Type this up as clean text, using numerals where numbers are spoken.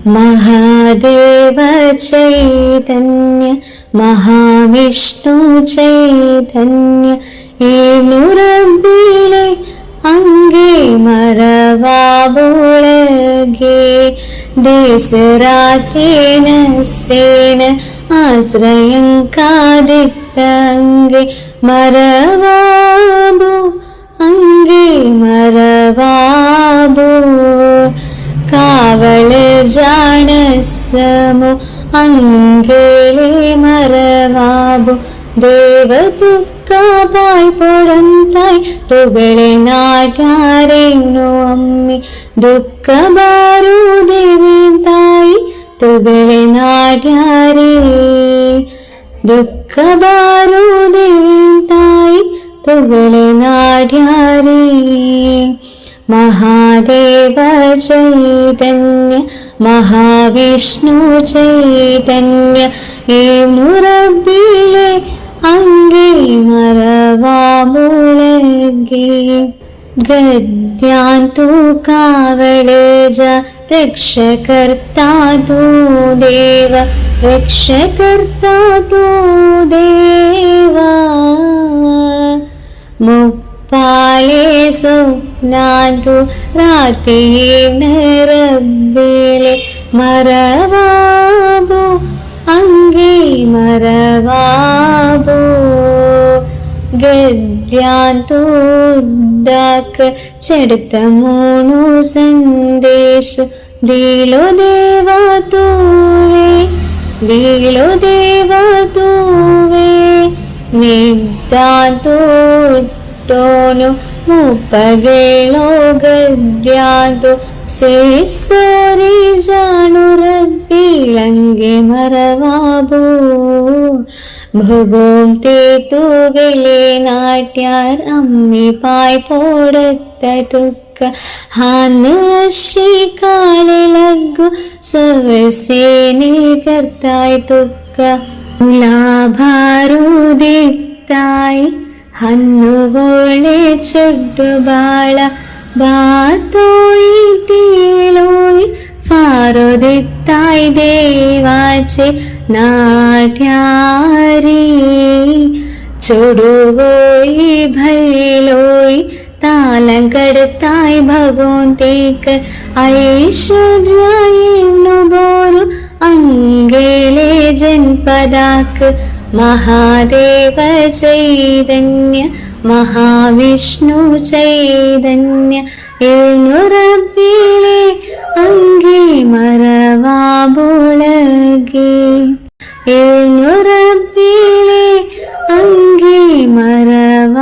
महादेव चैतन्य महाविष्णु चैतन्य ഏഴുറബിലെ അങ്ങേ മറവാബുളകെ ദേശരാധേന സേന ആശ്രയം കാദിത്തങ്കെ മറവാബു അങ്ങേ മറവാബു കാവള് ജാനസമോ അങ്ങേലെ മറവാബു ദേവദുഃഖായി പുറം തായ് തുകളെ നാട്ടാരേണു അമ്മി ദുഃഖബാരു ദേവി തായ് തുകളെ നാട്ടാരേ ദുഃഖബാരു ദേവി തായ് തുകളെ നാട്ടാരേ महादेव चैतन्य महाविष्णु चैतन्य ഏഴുറബിലെ അങ്ങേ മറവാബുളകെ ഗദ്യാൻ തൂ കാവള് ജ രക്ഷകർത്താ തൂ ദേവ രക്ഷകർത്താ തൂ ദേവ പാലേ സ്വപ്നാതു രാത്രിയിലെ മറവാബു അങ്ങേ മറവാബു ഗദ്യാന്തോഡാക്ക് ചെടുത്ത മൂന്നു സന്ദേശു ദിലോ ദേവാ തൂവേ ദിലോ ദേവാ തൂവേ നിദ്ദാന്തോ ಟೋನು ಮುಪ್ಪಗೇಳೋ ಗದ್ಯಾಂತು ಸೇಸರಿ ಜಾನು ರಬ್ಬಿಲಂಗೆ ಮರವಾಬು ಭಗೋಂ ತೇತುಗೆಲೆ ನಾಟ್ಯಾರ್ ಅಮ್ಮಿ ಪಾಯ್ ಪೋಡತ್ತ ತುಕ್ಕ ಹಾನು ಅಶಿ ಕಾಲೆ ಲಗ್ಗು ಸವಸೇನೆ ಕರ್ತಾಯ್ ತುಕ್ಕ ಮುಲಾಭಾರು ದಿತ್ತಾಯ್ ಹನ್ನುಗೋಳೆ ಚೊಡ್ಡುಬಾಳ ಬಾತೋಯಿ ತೀಳೋಯ್ ಫಾರೋದಿತ್ತಾಯ್ ದೇವಾಚೆ ನಾಟ್ಯಾರಿ ചൊടുവോയി ഭൈലോയ് താലം കടുത്തായ് ഭഗോന്തേക്ക് ഐശ്വര്യായിന്നുബോരു അങ്കേലെ ജൻപദാക്ക് महादेव चैतन्य महाविष्णु चैतन्य ഏഴുറബിലെ അങ്ങേ മറവാബുളകെ ഏഴുറബിലെ അങ്ങേ മറവാബുളകെ